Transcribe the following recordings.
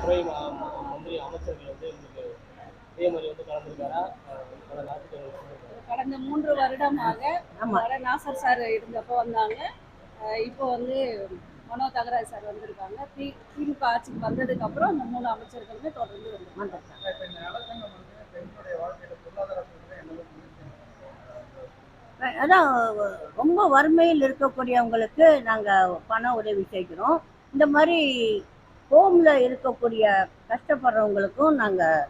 துறை மந்திரி அமைச்சர்கள் வந்து உங்களுக்கு இதே மாதிரி வந்து கலந்துருக்காரா? பல நாட்டுக்கு கடந்த 3 வருடமாக நாசர் சார் இருந்தப்போ வந்தாங்க. இப்போ வந்து மனோ தகராஜ் சார் வந்திருக்காங்க. திமுக ஆட்சிக்கு வந்ததுக்கு அப்புறம் இந்த 3 அமைச்சர்களுமே தொடர்ந்து வந்திருக்காங்க. அதான் ரொம்ப வறுமையில் இருக்கக்கூடியவங்களுக்கு நாங்கள் பண உதவி செய்கிறோம். இந்த மாதிரி ஹோமில் இருக்கக்கூடிய கஷ்டப்படுறவங்களுக்கும் நாங்கள்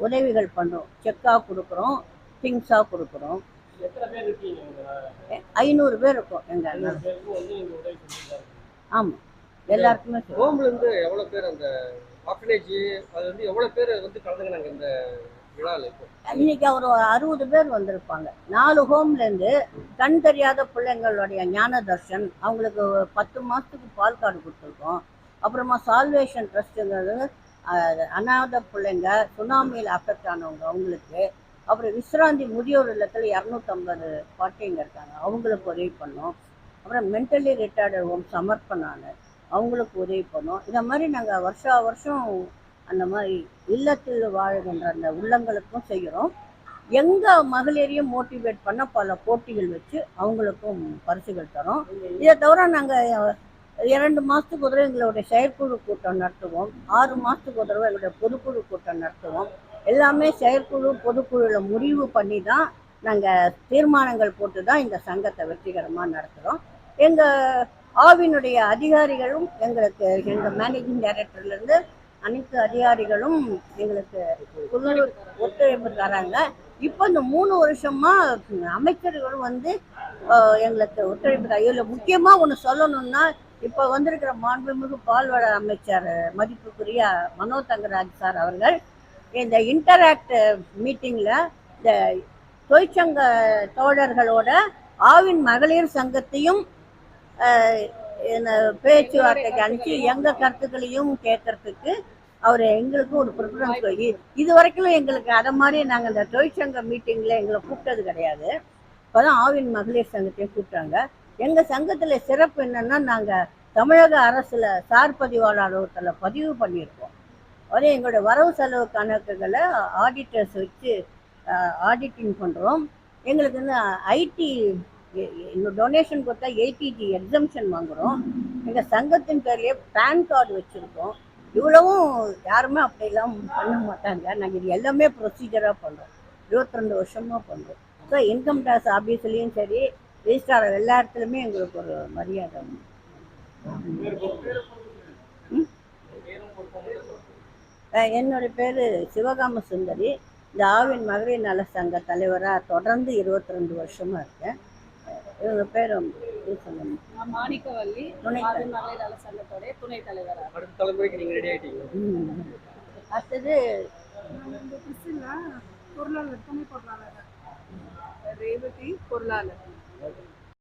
உதவிகள் பண்ணுறோம். செக்காக கொடுக்குறோம், திங்ஸாக கொடுக்குறோம். 500 பேர் இருக்கோம் எங்கள். ஆமாம், எல்லாருக்குமே. ஹோம்ல இருந்து எவ்வளோ பேர் அந்த ஆர்ஃபனேஜ் அது வந்து எவ்வளோ பேர் வந்து கலந்துக்கிறாங்க இந்த விழாவில்? இன்னைக்கு ஒரு 60 பேர் வந்திருப்பாங்க. 4 ஹோம்லேருந்து கண் தெரியாத பிள்ளைங்களுடைய ஞான தர்ஷன் அவங்களுக்கு 10 மாதத்துக்கு பால் கார்டு கொடுத்துருக்கோம். அப்புறமா சால்வேஷன் ட்ரஸ்ட்டுங்கிறது அனாதை பிள்ளைங்க, சுனாமியில் அஃபெக்ட் ஆனவங்க அவங்களுக்கு. அப்புறம் விஸ்ராந்தி முதியோர் இல்லத்தில் 250 பாட்டிங்க இருக்காங்க, அவங்களுக்கு உதவி பண்ணோம். அப்புறம் மென்டலி ரிட்டையர்டு ஹோம் சமர்ப்பணான அவங்களுக்கு உதவி பண்ணோம். இந்த மாதிரி நாங்கள் வருஷா வருஷம் அந்த மாதிரி இல்லத்தில் வாழ்கின்ற அந்த உள்ளங்களுக்கும் செய்கிறோம். எங்கள் மகளிரையும் மோட்டிவேட் பண்ண பல போட்டிகள் வச்சு அவங்களுக்கும் பரிசுகள் தரோம். இதை தவிர நாங்கள் 2 மாதத்துக்கு ஒரு தடவை எங்களுடைய செயற்குழு கூட்டம் நடத்துவோம். 6 மாதத்துக்கு ஒரு தடவை எங்களுடைய பொதுக்குழு கூட்டம் நடத்துவோம். எல்லாமே செயற்குழு பொதுக்குழுவில் முடிவு பண்ணி தான் நாங்கள் தீர்மானங்கள் போட்டு தான் இந்த சங்கத்தை வெற்றிகரமாக நடத்துகிறோம். எங்கள் ஆவினுடைய அதிகாரிகளும் எங்களுக்கு, எங்கள் மேனேஜிங் டைரக்டர்லேருந்து அனைத்து அதிகாரிகளும் எங்களுக்கு ஒத்துழைப்பு தராங்க. இப்போ இந்த 3 வருஷமா அமைச்சர்களும் வந்து எங்களுக்கு ஒத்துழைப்பு தராங்க. இதில் முக்கியமாக ஒன்று சொல்லணும்னா, இப்போ வந்திருக்கிற மாண்புமிகு பால்வள அமைச்சர் மதிப்புக்குரிய மனோ தங்கராஜ் சார் அவர்கள் இந்த இன்டராக்ட் மீட்டிங்கில் இந்த தொழிற்சங்க தோழர்களோட ஆவின் மகளிர் சங்கத்தையும் பேச்சுவார்த்தைக்கு அனுப்பிச்சு எங்கள் கருத்துக்களையும் கேட்கறதுக்கு அவர் எங்களுக்கு ஒரு ப்ரிஃபரன்ஸ். இது வரைக்கும் எங்களுக்கு அதை மாதிரி நாங்கள் இந்த தொழிற்சங்க மீட்டிங்கில் எங்களை கூப்பிட்டது கிடையாது. இப்போ தான் ஆவின் மகளிர் சங்கத்தையும் கூப்பிட்டாங்க. எங்கள் சங்கத்தில் சிறப்பு என்னென்னா, நாங்கள் தமிழக அரசில் சார் பதிவாளர் அலுவலகத்தில் பதிவு பண்ணியிருக்கோம். அதே எங்களுடைய வரவு செலவு கணக்குகளை ஆடிட்டர்ஸ் வச்சு ஆடிட்டிங் பண்ணுறோம். எங்களுக்கு வந்து ஐடி டொனேஷன் கொடுத்தா ஏடிஜி எக்ஸம்ஷன் வாங்குகிறோம். எங்கள் சங்கத்தின் பேர்லேயே பேன் கார்டு வச்சுருக்கோம். இவ்வளவும் யாருமே அப்படிலாம் பண்ண மாட்டாங்க. நாங்கள் இது எல்லாமே ப்ரொசீஜராக பண்ணுறோம். 22 வருஷமாக பண்ணுறோம். ஸோ இன்கம் டேக்ஸ் ஆஃபீஸ்லேயும் சரி, ரெஜிஸ்ட்ரார் எல்லா இடத்துலையுமே எங்களுக்கு ஒரு மரியாதை. என்னுடைய பேர் சிவகாம சுந்தரி. இந்த ஆவின் மகளிர் நல சங்க தலைவராக தொடர்ந்து 22 வருஷமாக இருக்கேன். இவங்க பேர் மாணிக்கவல்லி, மகளிர் நல சங்கத்தோடைய துணை தலைவராக. அடுத்த தலைமுறைக்கு நீங்கள் ரெடி ஆகிட்டீங்க. அடுத்தது பொருளாளர், துணை பொருளாளர் ரேவதி பொருளாளர்.